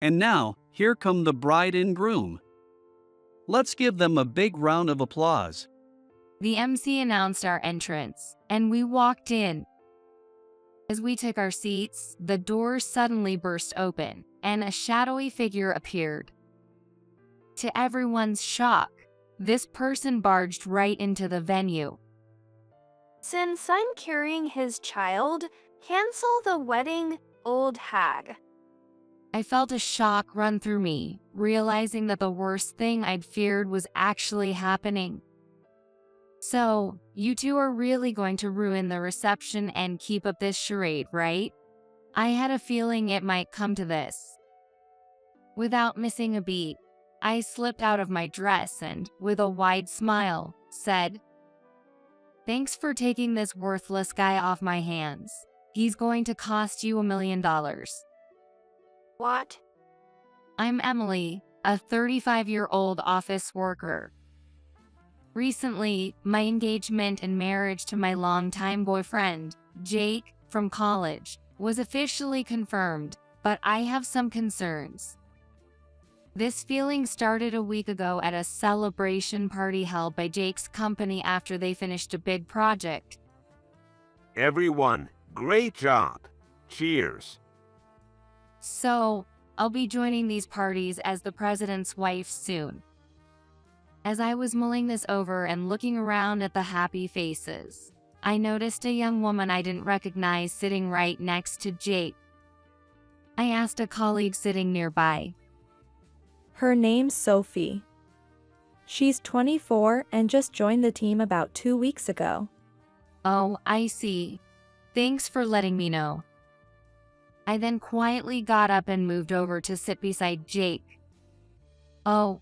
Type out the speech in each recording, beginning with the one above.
And now, here come the bride and groom. Let's give them a big round of applause. The MC announced our entrance, and we walked in. As we took our seats, the doors suddenly burst open, and a shadowy figure appeared. To everyone's shock, this person barged right into the venue. Since I'm carrying his child, cancel the wedding, old hag. I felt a shock run through me, realizing that the worst thing I'd feared was actually happening. So, you two are really going to ruin the reception and keep up this charade, right? I had a feeling it might come to this. Without missing a beat, I slipped out of my dress and, with a wide smile, said, "Thanks for taking this worthless guy off my hands. He's going to cost you $1 million. What? I'm Emily, a 35-year-old office worker. Recently, my engagement and marriage to my longtime boyfriend, Jake, from college, was officially confirmed, but I have some concerns. This feeling started a week ago at a celebration party held by Jake's company after they finished a big project. Everyone, great job. Cheers. So, I'll be joining these parties as the president's wife soon." As I was mulling this over and looking around at the happy faces, I noticed a young woman I didn't recognize sitting right next to Jake. I asked a colleague sitting nearby. Her name's Sophie. She's 24 and just joined the team about 2 weeks ago. "Oh, I see. Thanks for letting me know." I then quietly got up and moved over to sit beside Jake. "Oh,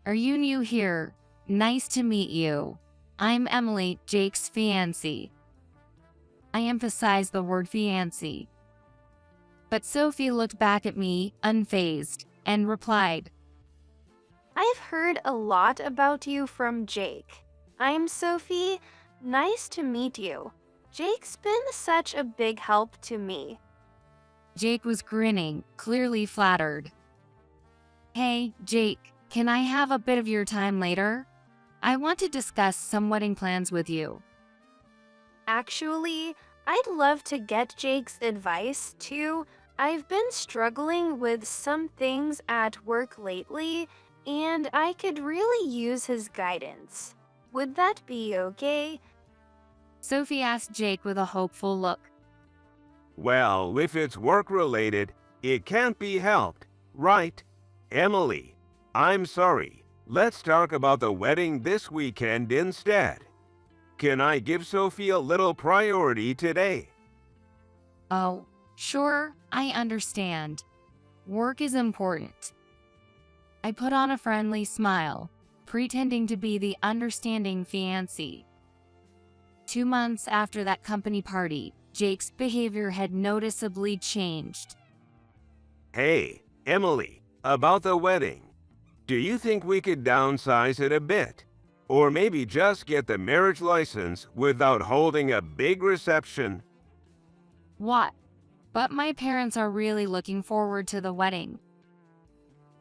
are you new here? Nice to meet you. I'm Emily, Jake's fiancée." I emphasized the word fiancée. But Sophie looked back at me, unfazed, and replied, I've heard a lot about you from Jake. I'm Sophie. Nice to meet you. Jake's been such a big help to me. Jake was grinning, clearly flattered. "Hey, Jake, can I have a bit of your time later? I want to discuss some wedding plans with you." Actually, I'd love to get Jake's advice too. I've been struggling with some things at work lately, and I could really use his guidance. Would that be okay? Sophie asked Jake with a hopeful look. Well, if it's work-related, it can't be helped, right? Emily, I'm sorry. Let's talk about the wedding this weekend instead. Can I give Sophie a little priority today? "Oh, sure, I understand. Work is important." I put on a friendly smile, pretending to be the understanding fiancé. 2 months after that company party, Jake's behavior had noticeably changed. Hey, Emily, about the wedding. Do you think we could downsize it a bit? Or maybe just get the marriage license without holding a big reception? "What? But my parents are really looking forward to the wedding."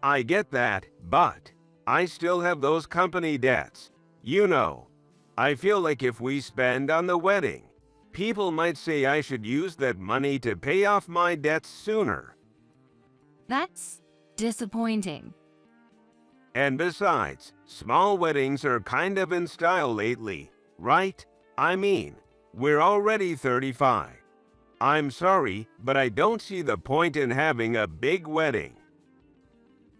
I get that, but I still have those company debts. You know, I feel like if we spend on the wedding, people might say I should use that money to pay off my debts sooner. That's disappointing. And besides, small weddings are kind of in style lately, right? I mean, we're already 35. I'm sorry, but I don't see the point in having a big wedding.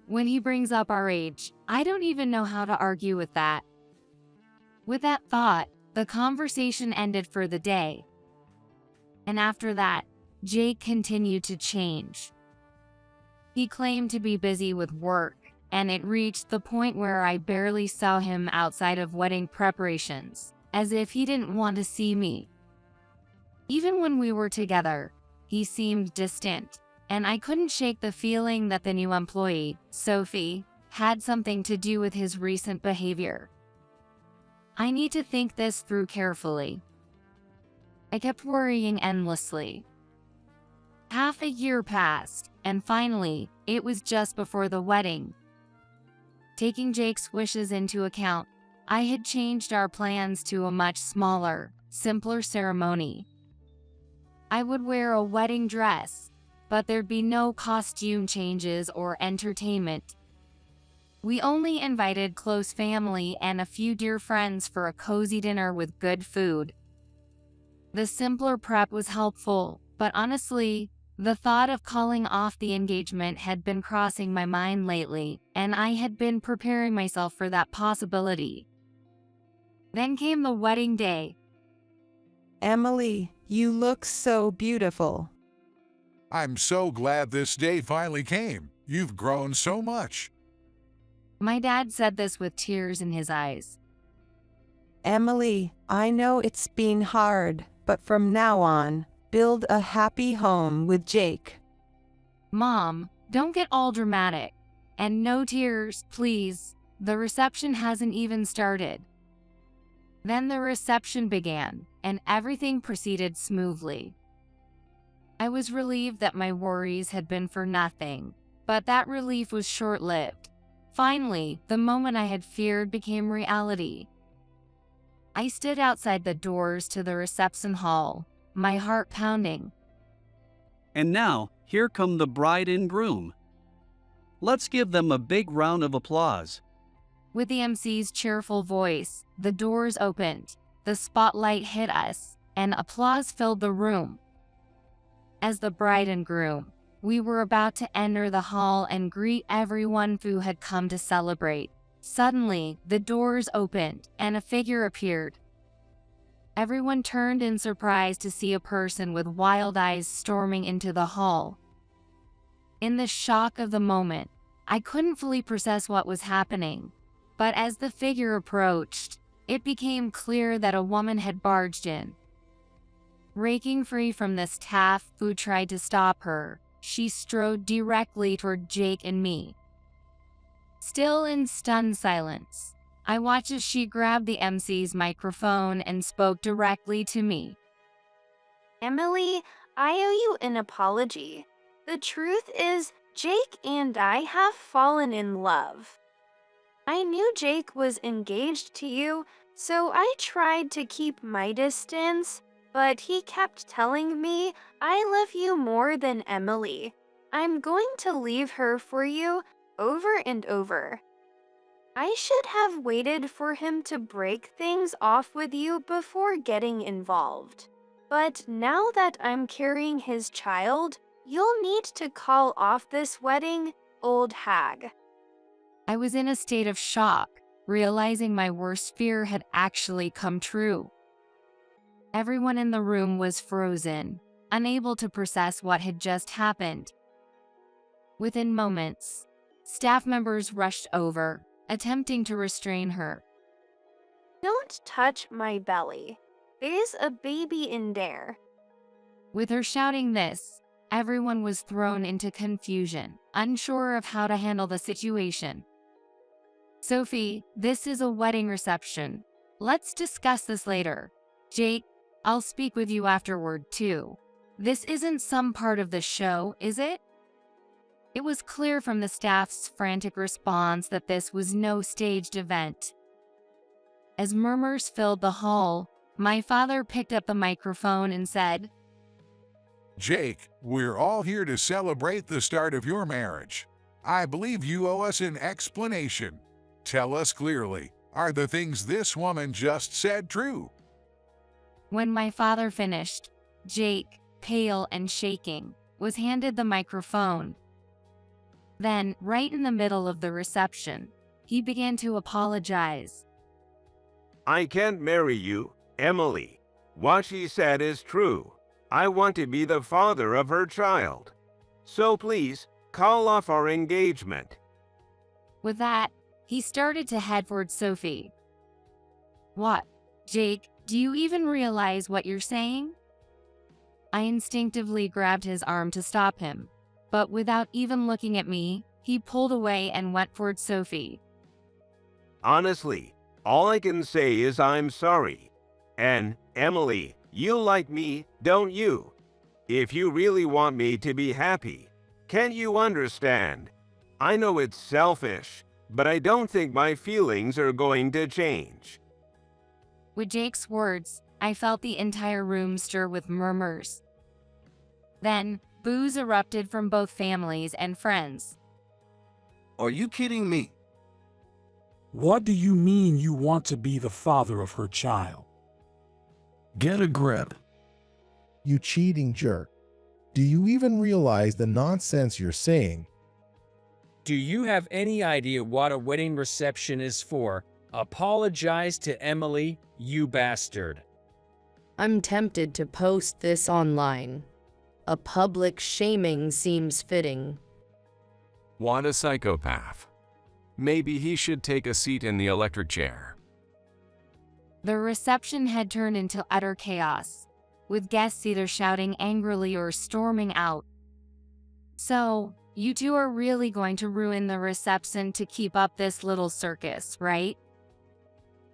When he brings up our age, I don't even know how to argue with that. With that thought, the conversation ended for the day. And after that, Jake continued to change. He claimed to be busy with work, and it reached the point where I barely saw him outside of wedding preparations, as if he didn't want to see me. Even when we were together, he seemed distant, and I couldn't shake the feeling that the new employee, Sophie, had something to do with his recent behavior. I need to think this through carefully. I kept worrying endlessly. Half a year passed, and finally, it was just before the wedding. Taking Jake's wishes into account, I had changed our plans to a much smaller, simpler ceremony. I would wear a wedding dress, but there'd be no costume changes or entertainment. We only invited close family and a few dear friends for a cozy dinner with good food. The simpler prep was helpful, but honestly, the thought of calling off the engagement had been crossing my mind lately, and I had been preparing myself for that possibility. Then came the wedding day. Emily, you look so beautiful. I'm so glad this day finally came. You've grown so much. My dad said this with tears in his eyes. Emily, I know it's been hard, but from now on, build a happy home with Jake. Mom, don't get all dramatic. And no tears, please. The reception hasn't even started. Then the reception began, and everything proceeded smoothly. I was relieved that my worries had been for nothing, but that relief was short-lived. Finally, the moment I had feared became reality. I stood outside the doors to the reception hall, my heart pounding. And now, here come the bride and groom. Let's give them a big round of applause. With the MC's cheerful voice, the doors opened, the spotlight hit us, and applause filled the room. As the bride and groom, we were about to enter the hall and greet everyone who had come to celebrate. Suddenly, the doors opened, and a figure appeared. Everyone turned in surprise to see a person with wild eyes storming into the hall. In the shock of the moment, I couldn't fully process what was happening, but as the figure approached, it became clear that a woman had barged in. Breaking free from the staff who tried to stop her, she strode directly toward Jake and me. Still in stunned silence, I watched as she grabbed the MC's microphone and spoke directly to me. Emily, I owe you an apology. The truth is, Jake and I have fallen in love. I knew Jake was engaged to you, so I tried to keep my distance, but he kept telling me I love you more than Emily. I'm going to leave her for you over and over. I should have waited for him to break things off with you before getting involved. But now that I'm carrying his child, you'll need to call off this wedding, old hag. I was in a state of shock, realizing my worst fear had actually come true. Everyone in the room was frozen, unable to process what had just happened. Within moments, staff members rushed over, attempting to restrain her. Don't touch my belly. There's a baby in there. With her shouting this, everyone was thrown into confusion, unsure of how to handle the situation. Sophie, this is a wedding reception. Let's discuss this later. Jake, I'll speak with you afterward too. This isn't some part of the show, is it? It was clear from the staff's frantic response that this was no staged event. As murmurs filled the hall, my father picked up the microphone and said, Jake, we're all here to celebrate the start of your marriage. I believe you owe us an explanation. Tell us clearly, are the things this woman just said true? When my father finished, Jake, pale and shaking, was handed the microphone. Then, right in the middle of the reception, he began to apologize. I can't marry you, Emily. What she said is true. I want to be the father of her child. So please, call off our engagement. With that, he started to head toward Sophie. What, Jake, do you even realize what you're saying? I instinctively grabbed his arm to stop him, but without even looking at me, he pulled away and went toward Sophie. Honestly, all I can say is I'm sorry. And, Emily, you like me, don't you? If you really want me to be happy, Can't you understand? I know it's selfish, but I don't think my feelings are going to change. With Jake's words, I felt the entire room stir with murmurs. Then, boos erupted from both families and friends. Are you kidding me? What do you mean you want to be the father of her child? Get a grip. You cheating jerk. Do you even realize the nonsense you're saying? Do you have any idea what a wedding reception is for? Apologize to Emily, you bastard. I'm tempted to post this online. A public shaming seems fitting. What a psychopath. Maybe he should take a seat in the electric chair. The reception had turned into utter chaos, with guests either shouting angrily or storming out. So, you two are really going to ruin the reception to keep up this little circus, right?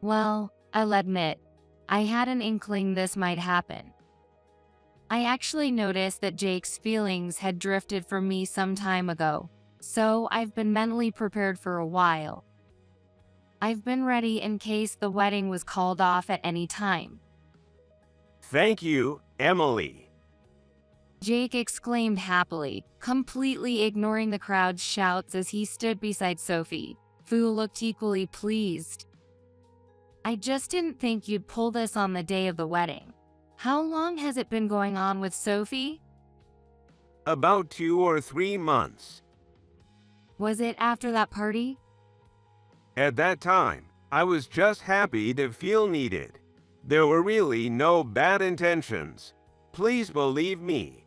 Well, I'll admit, I had an inkling this might happen. I actually noticed that Jake's feelings had drifted from me some time ago, so I've been mentally prepared for a while. I've been ready in case the wedding was called off at any time. Thank you, Emily. Jake exclaimed happily, completely ignoring the crowd's shouts as he stood beside Sophie, who looked equally pleased. I just didn't think you'd pull this on the day of the wedding. How long has it been going on with Sophie? About 2 or 3 months. Was it after that party? At that time, I was just happy to feel needed. There were really no bad intentions. Please believe me.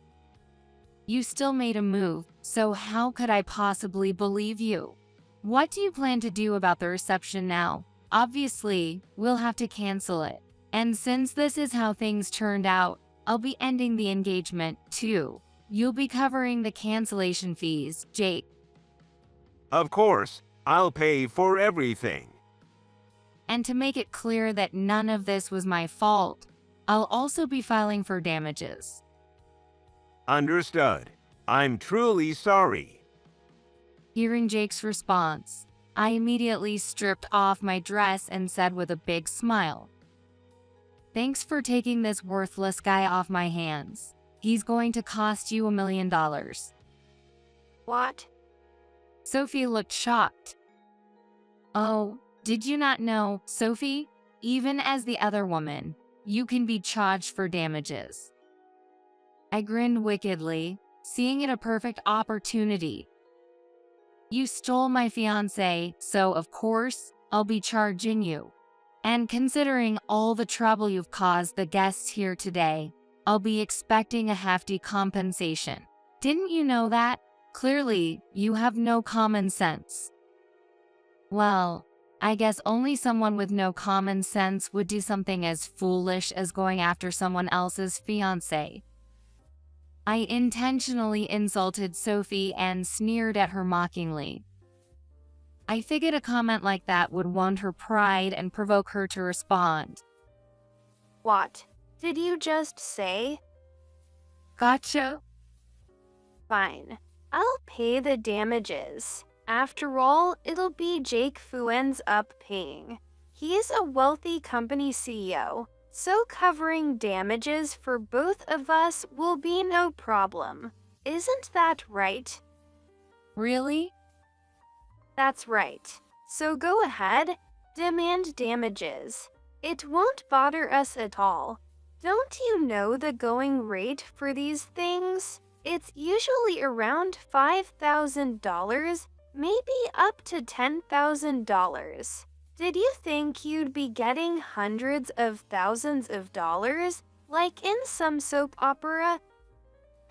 You still made a move, so how could I possibly believe you? What do you plan to do about the reception now? Obviously, we'll have to cancel it. And since this is how things turned out, I'll be ending the engagement, too. You'll be covering the cancellation fees, Jake. Of course, I'll pay for everything. And to make it clear that none of this was my fault, I'll also be filing for damages. Understood. I'm truly sorry. Hearing Jake's response, I immediately stripped off my dress and said with a big smile, "Thanks for taking this worthless guy off my hands. He's going to cost you $1 million. What? Sophie looked shocked. Oh, did you not know, Sophie? Even as the other woman, you can be charged for damages. I grinned wickedly, seeing it a perfect opportunity. You stole my fiancé, so of course, I'll be charging you. And considering all the trouble you've caused the guests here today, I'll be expecting a hefty compensation. Didn't you know that? Clearly, you have no common sense." Well, I guess only someone with no common sense would do something as foolish as going after someone else's fiancé. I intentionally insulted Sophie and sneered at her mockingly. I figured a comment like that would wound her pride and provoke her to respond. What did you just say? Gotcha. Fine. I'll pay the damages. After all, it'll be Jake who ends up paying. He's a wealthy company CEO, so covering damages for both of us will be no problem. Isn't that right? Really? That's right. So go ahead, demand damages. It won't bother us at all. Don't you know the going rate for these things? It's usually around $5,000, maybe up to $10,000. Did you think you'd be getting hundreds of thousands of dollars, like in some soap opera?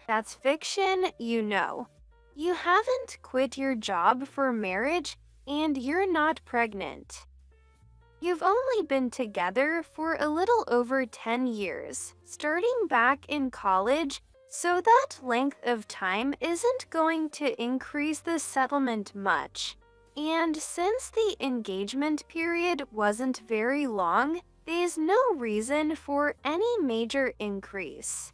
That's fiction, you know. You haven't quit your job for marriage, and you're not pregnant. You've only been together for a little over 10 years, starting back in college, so that length of time isn't going to increase the settlement much. And since the engagement period wasn't very long, there's no reason for any major increase.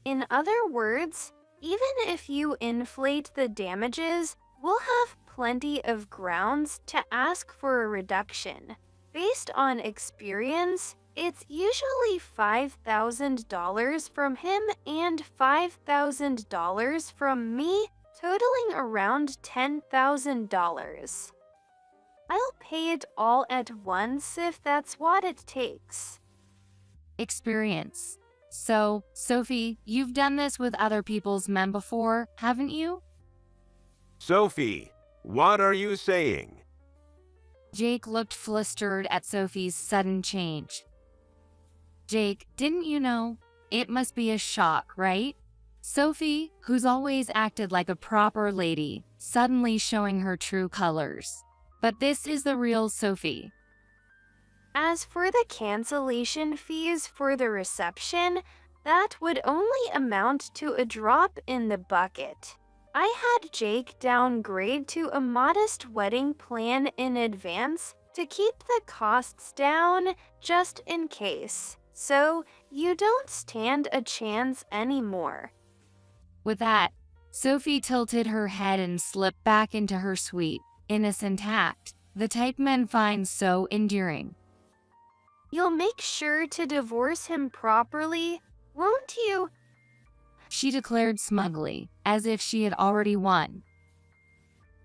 In other words, Even if you inflate the damages, we'll have plenty of grounds to ask for a reduction. Based on experience, it's usually $5,000 from him and $5,000 from me, totaling around $10,000. I'll pay it all at once if that's what it takes. Experience. So, Sophie, you've done this with other people's men before, haven't you? Sophie, what are you saying? Jake looked flustered at Sophie's sudden change. Jake, didn't you know? It must be a shock, right? Sophie, who's always acted like a proper lady, suddenly showing her true colors. But this is the real Sophie. As for the cancellation fees for the reception, that would only amount to a drop in the bucket. I had Jake downgrade to a modest wedding plan in advance to keep the costs down just in case, so you don't stand a chance anymore. With that, Sophie tilted her head and slipped back into her sweet, innocent act, the type men find so endearing. You'll make sure to divorce him properly, won't you? She declared smugly, as if she had already won.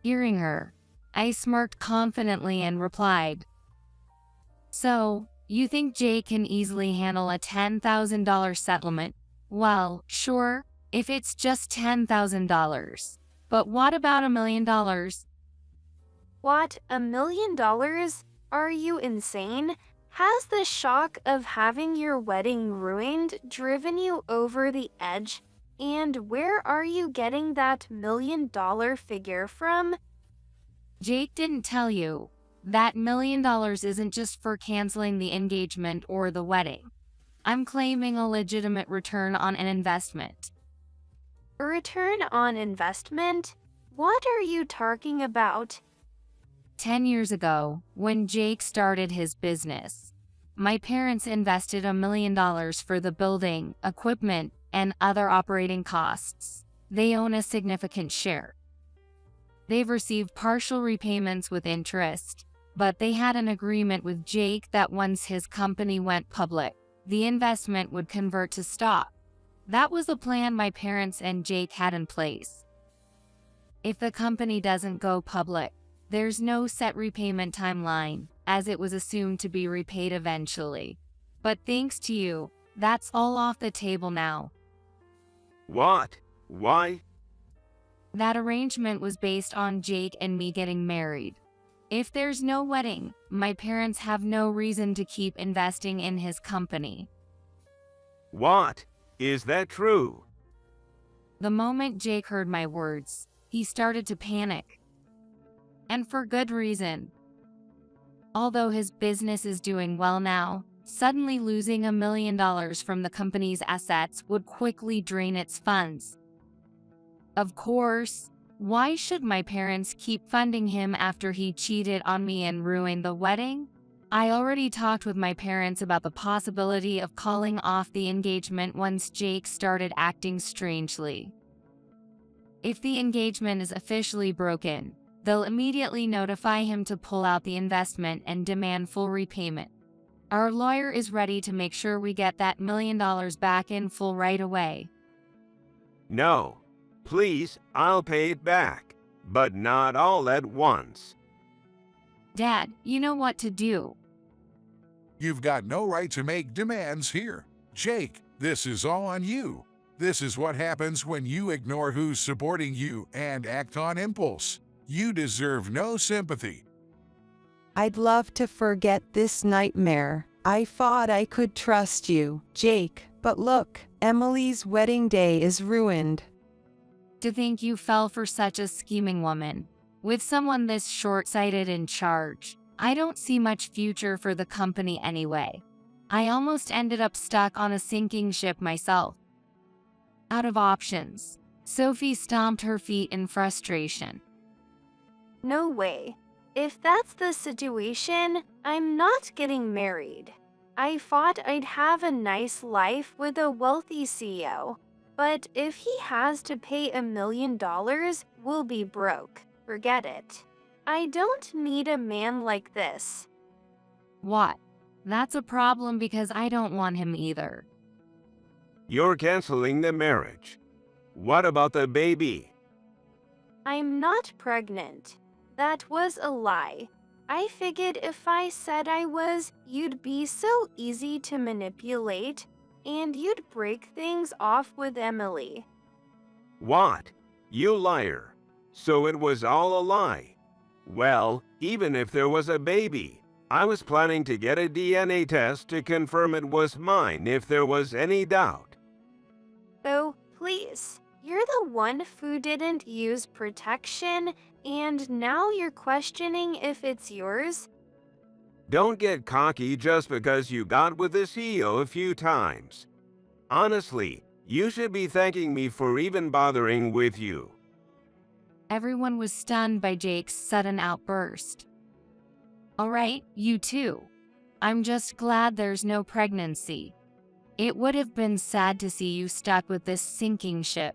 Hearing her, I smirked confidently and replied, "So, you think Jake can easily handle a $10,000 settlement? Well, sure, if it's just $10,000. But what about $1 million? What, $1 million? Are you insane? Has the shock of having your wedding ruined driven you over the edge? And where are you getting that $1 million figure from? Jake didn't tell you. That $1 million isn't just for canceling the engagement or the wedding. I'm claiming a legitimate return on an investment." A return on investment? What are you talking about? 10 years ago, when Jake started his business, my parents invested $1 million for the building, equipment, and other operating costs. They own a significant share. They've received partial repayments with interest, but they had an agreement with Jake that once his company went public, the investment would convert to stock. That was the plan my parents and Jake had in place. If the company doesn't go public, there's no set repayment timeline, as it was assumed to be repaid eventually. But thanks to you, that's all off the table now. What? Why? That arrangement was based on Jake and me getting married. If there's no wedding, my parents have no reason to keep investing in his company. What? Is that true? The moment Jake heard my words, he started to panic. And for good reason. Although his business is doing well now, suddenly losing $1 million from the company's assets would quickly drain its funds. Of course, why should my parents keep funding him after he cheated on me and ruined the wedding? I already talked with my parents about the possibility of calling off the engagement once Jake started acting strangely. If the engagement is officially broken, they'll immediately notify him to pull out the investment and demand full repayment. Our lawyer is ready to make sure we get that $1 million back in full right away. No. Please, I'll pay it back, but not all at once. Dad, you know what to do. You've got no right to make demands here. Jake, this is all on you. This is what happens when you ignore who's supporting you and act on impulse. You deserve no sympathy. I'd love to forget this nightmare. I thought I could trust you, Jake, but look, Emily's wedding day is ruined. To think you fell for such a scheming woman. With someone this short-sighted in charge, I don't see much future for the company anyway. I almost ended up stuck on a sinking ship myself. Out of options, Sophie stomped her feet in frustration. No way. If that's the situation, I'm not getting married. I thought I'd have a nice life with a wealthy CEO. But if he has to pay $1 million, we'll be broke. Forget it. I don't need a man like this. What? That's a problem because I don't want him either. You're canceling the marriage. What about the baby? I'm not pregnant. That was a lie. I figured if I said I was, you'd be so easy to manipulate, and you'd break things off with Emily. What? You liar. So it was all a lie. Well, even if there was a baby, I was planning to get a DNA test to confirm it was mine if there was any doubt. Oh, please. You're the one who didn't use protection, and now you're questioning if it's yours? Don't get cocky just because you got with the CEO a few times. Honestly, you should be thanking me for even bothering with you. Everyone was stunned by Jake's sudden outburst. All right, you too. I'm just glad there's no pregnancy. It would have been sad to see you stuck with this sinking ship.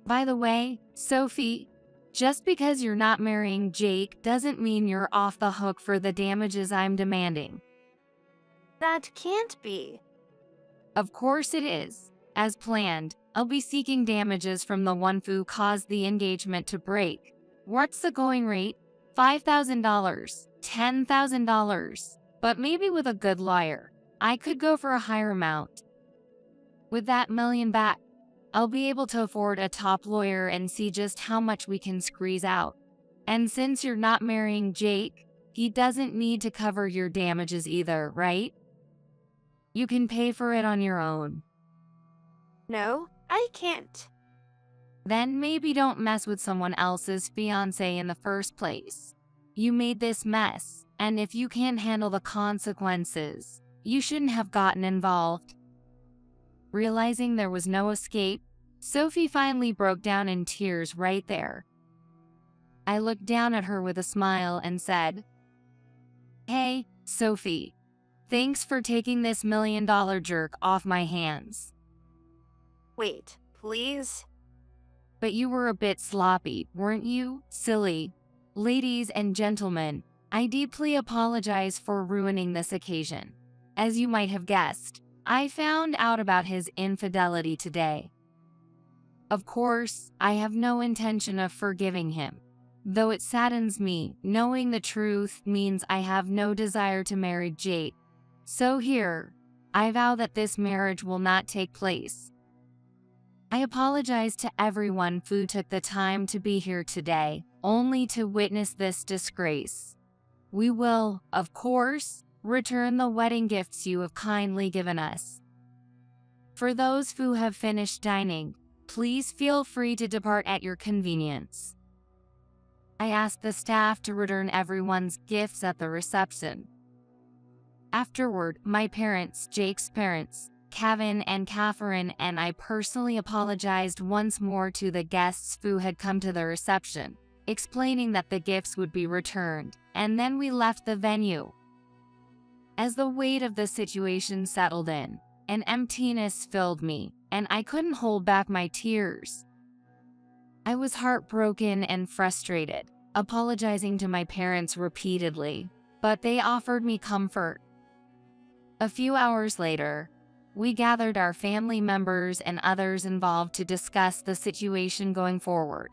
By the way, Sophie, just because you're not marrying Jake doesn't mean you're off the hook for the damages I'm demanding. That can't be. Of course it is. As planned, I'll be seeking damages from the one who caused the engagement to break. What's the going rate? $5,000, $10,000. But maybe with a good lawyer, I could go for a higher amount. With that million back, I'll be able to afford a top lawyer and see just how much we can squeeze out. And since you're not marrying Jake, he doesn't need to cover your damages either, right? You can pay for it on your own. No, I can't. Then maybe don't mess with someone else's fiance in the first place. You made this mess, and if you can't handle the consequences, you shouldn't have gotten involved. Realizing there was no escape, Sophie finally broke down in tears right there. I looked down at her with a smile and said, "Hey, Sophie, thanks for taking this $1 million jerk off my hands. Wait, please? But you were a bit sloppy, weren't you, silly? Ladies and gentlemen, I deeply apologize for ruining this occasion. As you might have guessed, I found out about his infidelity today. Of course, I have no intention of forgiving him. Though it saddens me, knowing the truth means I have no desire to marry Jake. So here, I vow that this marriage will not take place. I apologize to everyone who took the time to be here today, only to witness this disgrace. We will, of course, return the wedding gifts you have kindly given us. For those who have finished dining, please feel free to depart at your convenience." I asked the staff to return everyone's gifts at the reception. Afterward, my parents, Jake's parents, Kevin and Catherine, and I personally apologized once more to the guests who had come to the reception, explaining that the gifts would be returned, and then we left the venue. As the weight of the situation settled in, an emptiness filled me, and I couldn't hold back my tears. I was heartbroken and frustrated, apologizing to my parents repeatedly, but they offered me comfort. A few hours later, we gathered our family members and others involved to discuss the situation going forward.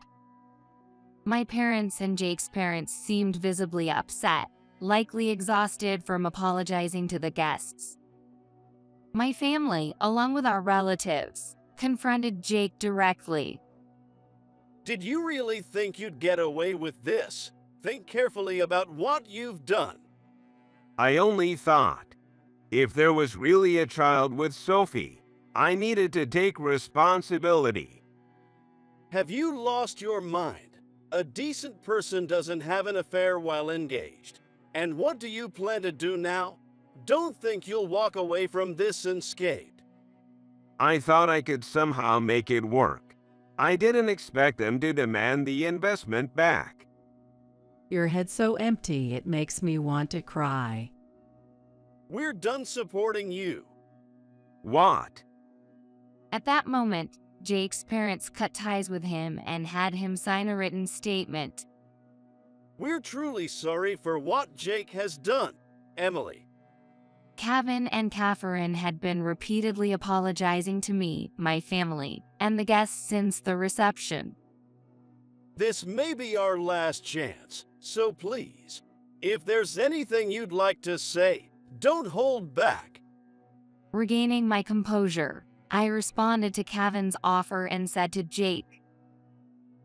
My parents and Jake's parents seemed visibly upset, likely exhausted from apologizing to the guests. My family, along with our relatives, confronted Jake directly. "Did you really think you'd get away with this? Think carefully about what you've done." I only thought, if there was really a child with Sophie, I needed to take responsibility. Have you lost your mind? A decent person doesn't have an affair while engaged. And what do you plan to do now? Don't think you'll walk away from this unscathed. I thought I could somehow make it work. I didn't expect them to demand the investment back. Your head's so empty it makes me want to cry. We're done supporting you. What? At that moment, Jake's parents cut ties with him and had him sign a written statement. We're truly sorry for what Jake has done, Emily. Kevin and Catherine had been repeatedly apologizing to me, my family, and the guests since the reception. This may be our last chance, so please, if there's anything you'd like to say, don't hold back. Regaining my composure, I responded to Kevin's offer and said to Jake,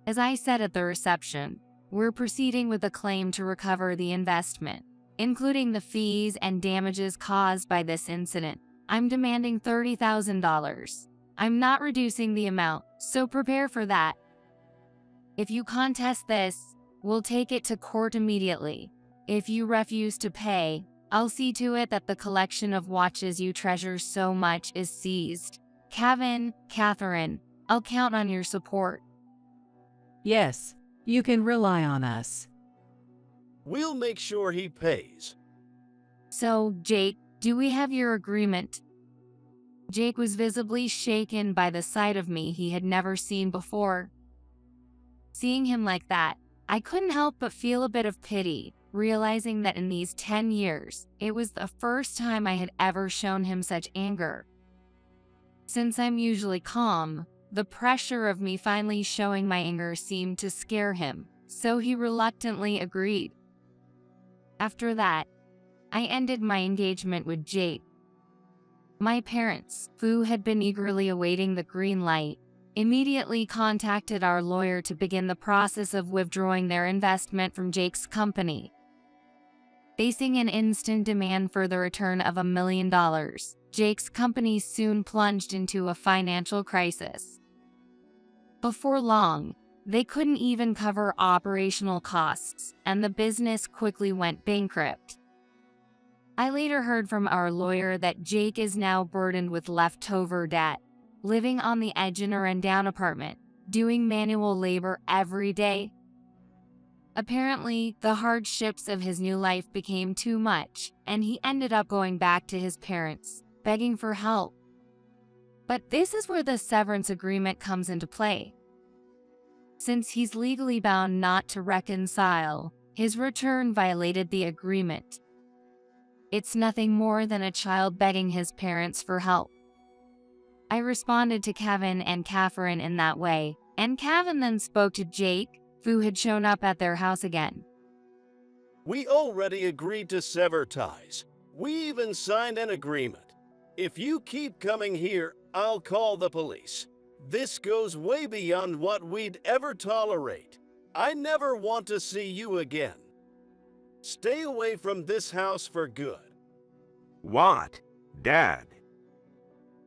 as I said at the reception, we're proceeding with a claim to recover the investment, including the fees and damages caused by this incident. I'm demanding $30,000. I'm not reducing the amount, so prepare for that. If you contest this, we'll take it to court immediately. If you refuse to pay, I'll see to it that the collection of watches you treasure so much is seized. Kevin, Catherine, I'll count on your support. Yes, you can rely on us. We'll make sure he pays. So, Jake, do we have your agreement? Jake was visibly shaken by the sight of me he had never seen before. Seeing him like that, I couldn't help but feel a bit of pity, realizing that in these 10 years, it was the first time I had ever shown him such anger. Since I'm usually calm, the pressure of me finally showing my anger seemed to scare him, so he reluctantly agreed. After that, I ended my engagement with Jake. My parents, who had been eagerly awaiting the green light, immediately contacted our lawyer to begin the process of withdrawing their investment from Jake's company. Facing an instant demand for the return of $1 million, Jake's company soon plunged into a financial crisis. Before long, they couldn't even cover operational costs, and the business quickly went bankrupt. I later heard from our lawyer that Jake is now burdened with leftover debt, living on the edge in a rundown apartment, doing manual labor every day. Apparently, the hardships of his new life became too much, and he ended up going back to his parents, begging for help. But this is where the severance agreement comes into play. Since he's legally bound not to reconcile, his return violated the agreement. It's nothing more than a child begging his parents for help. I responded to Kevin and Catherine in that way, and Kevin then spoke to Jake, who had shown up at their house again. We already agreed to sever ties. We even signed an agreement. If you keep coming here, I'll call the police. This goes way beyond what we'd ever tolerate. I never want to see you again. Stay away from this house for good. What? Dad?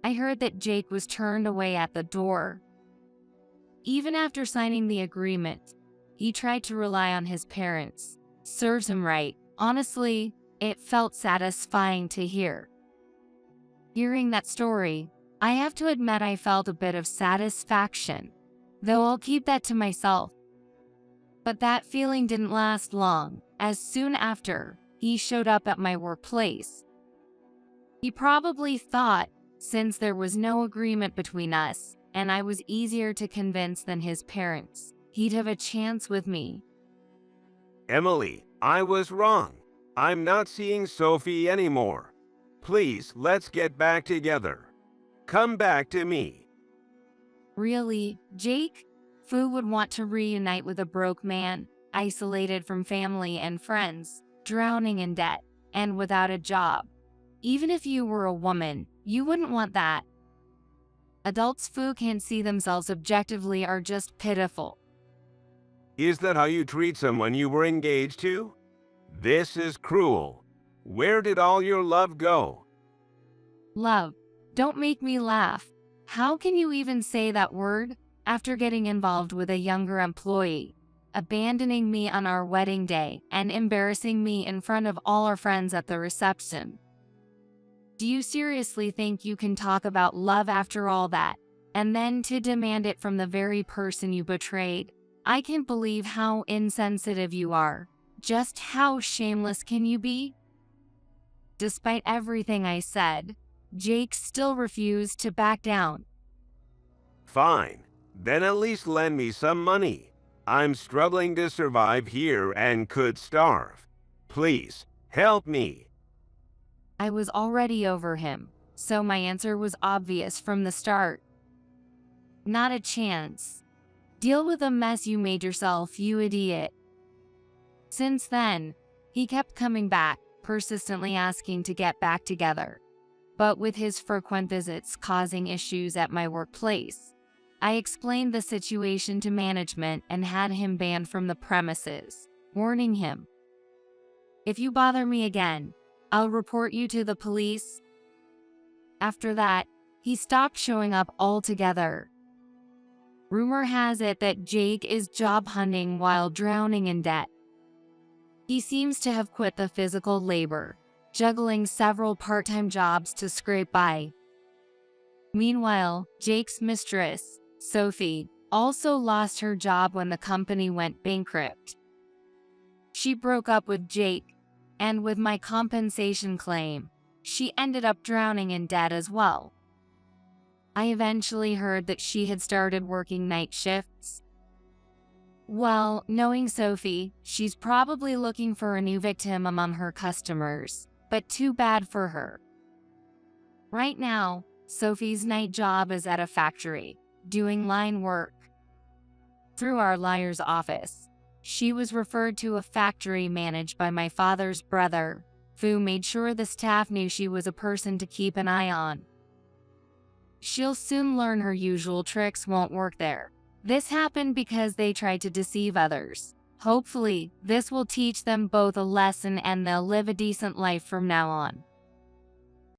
I heard that Jake was turned away at the door. Even after signing the agreement, he tried to rely on his parents. Serves him right. Honestly, it felt satisfying to hear. Hearing that story, I have to admit I felt a bit of satisfaction, though I'll keep that to myself. But that feeling didn't last long, as soon after, he showed up at my workplace. He probably thought, since there was no agreement between us, and I was easier to convince than his parents, he'd have a chance with me. Emily, I was wrong. I'm not seeing Sophie anymore. Please, let's get back together. Come back to me. Really, Jake? Fu would want to reunite with a broke man, isolated from family and friends, drowning in debt, and without a job. Even if you were a woman, you wouldn't want that. Adults Fu can't see themselves objectively are just pitiful. Is that how you treat someone you were engaged to? This is cruel. Where did all your love go? Love. Don't make me laugh. How can you even say that word after getting involved with a younger employee, abandoning me on our wedding day, and embarrassing me in front of all our friends at the reception? Do you seriously think you can talk about love after all that, and then to demand it from the very person you betrayed? I can't believe how insensitive you are. Just how shameless can you be? Despite everything I said, Jake still refused to back down. Fine. Then at least lend me some money. I'm struggling to survive here and could starve. Please, help me. I was already over him, so my answer was obvious from the start. Not a chance. Deal with the mess you made yourself, you idiot. Since then, he kept coming back, persistently asking to get back together. But with his frequent visits causing issues at my workplace, I explained the situation to management and had him banned from the premises, warning him, "If you bother me again, I'll report you to the police." After that, he stopped showing up altogether. Rumor has it that Jake is job hunting while drowning in debt. He seems to have quit the physical labor, juggling several part-time jobs to scrape by. Meanwhile, Jake's mistress, Sophie, also lost her job when the company went bankrupt. She broke up with Jake, and with my compensation claim, she ended up drowning in debt as well. I eventually heard that she had started working night shifts. Well, knowing Sophie, she's probably looking for a new victim among her customers, but too bad for her. Right now, Sophie's night job is at a factory, doing line work. Through our liar's office, she was referred to a factory managed by my father's brother, who made sure the staff knew she was a person to keep an eye on. She'll soon learn her usual tricks won't work there. This happened because they tried to deceive others. Hopefully, this will teach them both a lesson and they'll live a decent life from now on.